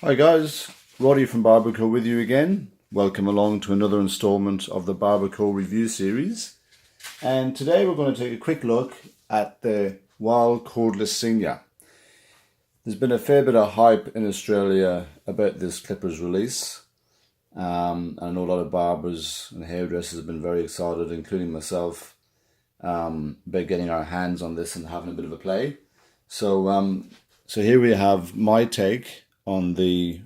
Hi guys, Roddy from Barberco with you again. Welcome along to another installment of the Barberco review series. And today we're going to take a quick look at the Wahl Cordless Senior. There's been a fair bit of hype in Australia about this clipper's release. I know a lot of barbers and hairdressers have been very excited, including myself, about getting our hands on this and having a bit of a play. So here we have my take on the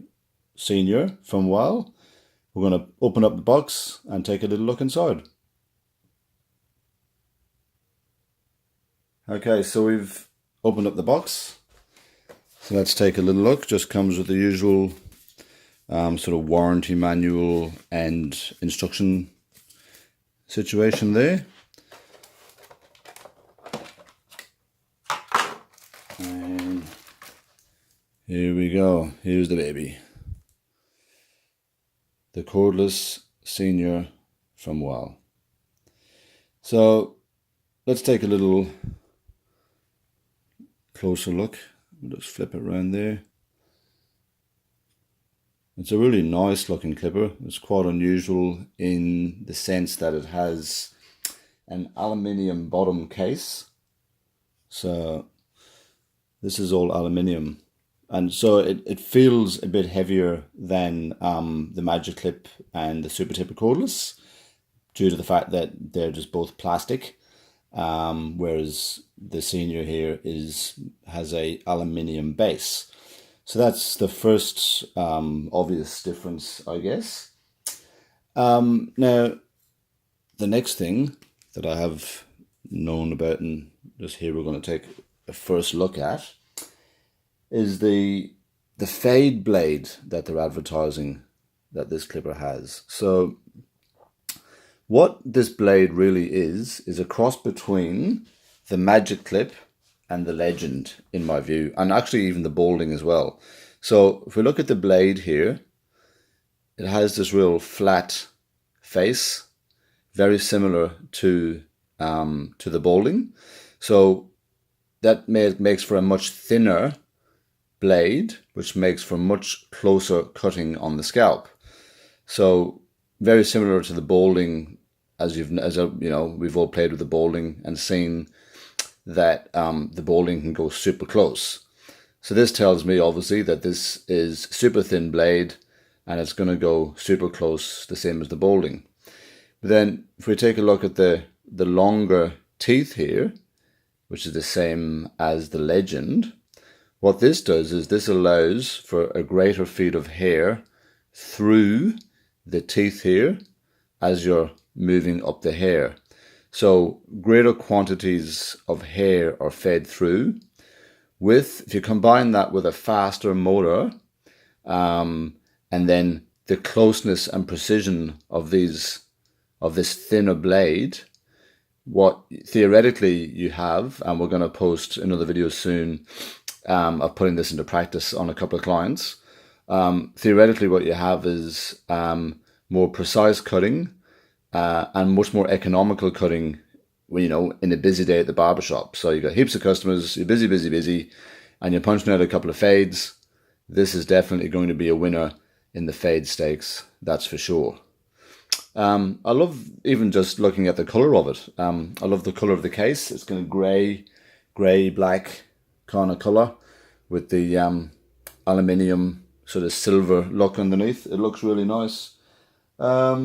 Senior from Wahl. We're going to open up the box and take a little look inside. Okay, so we've opened up the box. So let's take a little look. Just comes with the usual sort of warranty manual and instruction situation there. And here we go. Here's the baby. The Cordless Senior from Wahl. So let's take a little closer look. We'll just flip it around there. It's a really nice looking clipper. It's quite unusual in the sense that it has an aluminium bottom case. So this is all aluminium. And so it feels a bit heavier than the Magic Clip and the Super Tipper Cordless due to the fact that they're just both plastic, whereas the Senior here has a aluminium base. So that's the first obvious difference, I guess. Now, the next thing that I have known about, and just here we're going to take a first look at, is the fade blade that they're advertising that this clipper has. So what this blade really is a cross between the Magic Clip and the Legend, in my view, and actually even the Boasting as well. So if we look at the blade here, it has this real flat face, very similar to the Boasting. So that makes for a much thinner blade, which makes for much closer cutting on the scalp. So very similar to the Boasting, as you know, we've all played with the Boasting and seen that the Boasting can go super close. So this tells me obviously that this is super thin blade and it's going to go super close, the same as the Boasting. But then if we take a look at the longer teeth here, which is the same as the Legend, what this does is this allows for a greater feed of hair through the teeth here as you're moving up the hair. So greater quantities of hair are fed through. If you combine that with a faster motor, and then the closeness and precision of this thinner blade, what theoretically you have, and we're going to post another video soon of putting this into practice on a couple of clients. Theoretically, what you have is more precise cutting and much more economical cutting, in a busy day at the barbershop. So you've got heaps of customers, you're busy, and you're punching out a couple of fades. This is definitely going to be a winner in the fade stakes, that's for sure. I love even just looking at the color of it. I love the color of the case. It's kind of gray, black kind of color with the aluminium sort of silver look underneath. It looks really nice. Yeah,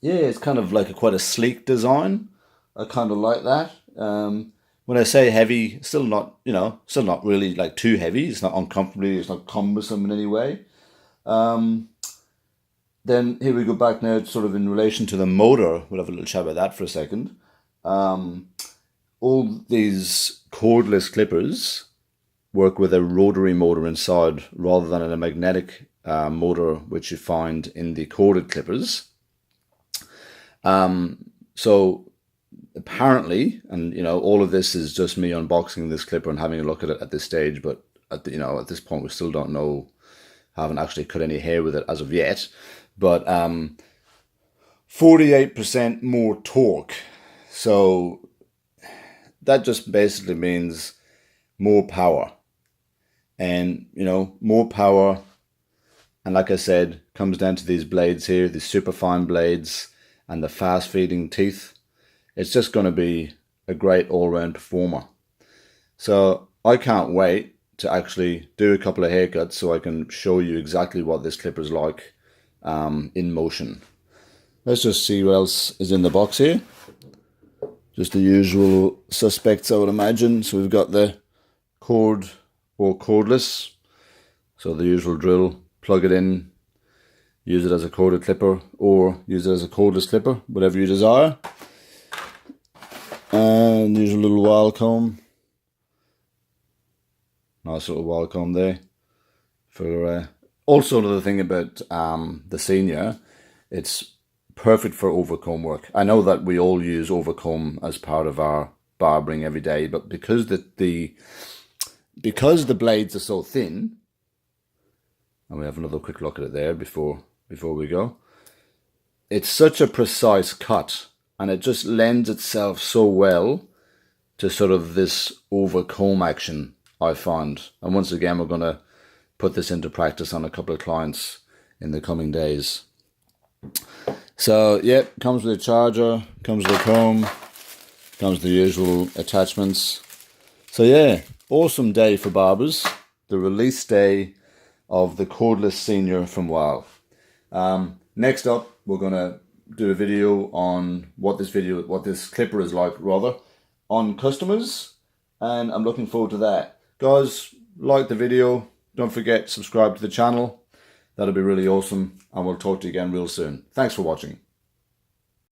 it's kind of like quite a sleek design. I kind of like that. When I say heavy, still not really like too heavy. It's not uncomfortably, it's not cumbersome in any way. Then here we go back now, sort of in relation to the motor. We'll have a little chat about that for a second. All these cordless clippers work with a rotary motor inside rather than a magnetic motor, which you find in the corded clippers. So apparently, and all of this is just me unboxing this clipper and having a look at it at this stage, but at this point we still don't know. Haven't actually cut any hair with it as of yet, but 48% more torque. So that just basically means more power. And, more power And like I said, comes down to these blades here, these super fine blades and the fast feeding teeth. It's just going to be a great all-round performer. So I can't wait to actually do a couple of haircuts so I can show you exactly what this clipper's like in motion. Let's just see what else is in the box here. Just the usual suspects, I would imagine. So we've got the cord or cordless. So the usual drill, plug it in, use it as a corded clipper or use it as a cordless clipper, whatever you desire. And the usual little Wahl comb. Nice little Wahl comb there. For also another thing about the Senior, it's perfect for overcomb work. I know that we all use overcomb as part of our barbering every day, but because the blades are so thin, and we have another quick look at it there before we go, it's such a precise cut, and it just lends itself so well to sort of this overcomb action, I find. And once again, we're going to put this into practice on a couple of clients in the coming days. So yeah, comes with a charger, comes with a comb, comes with the usual attachments. So yeah, awesome day for barbers. The release day of the Cordless Senior from Wahl. Next up, we're gonna do a video on what this clipper is like, rather, on customers, and I'm looking forward to that. Guys, like the video. Don't forget, subscribe to the channel. That'll be really awesome, and we'll talk to you again real soon. Thanks for watching.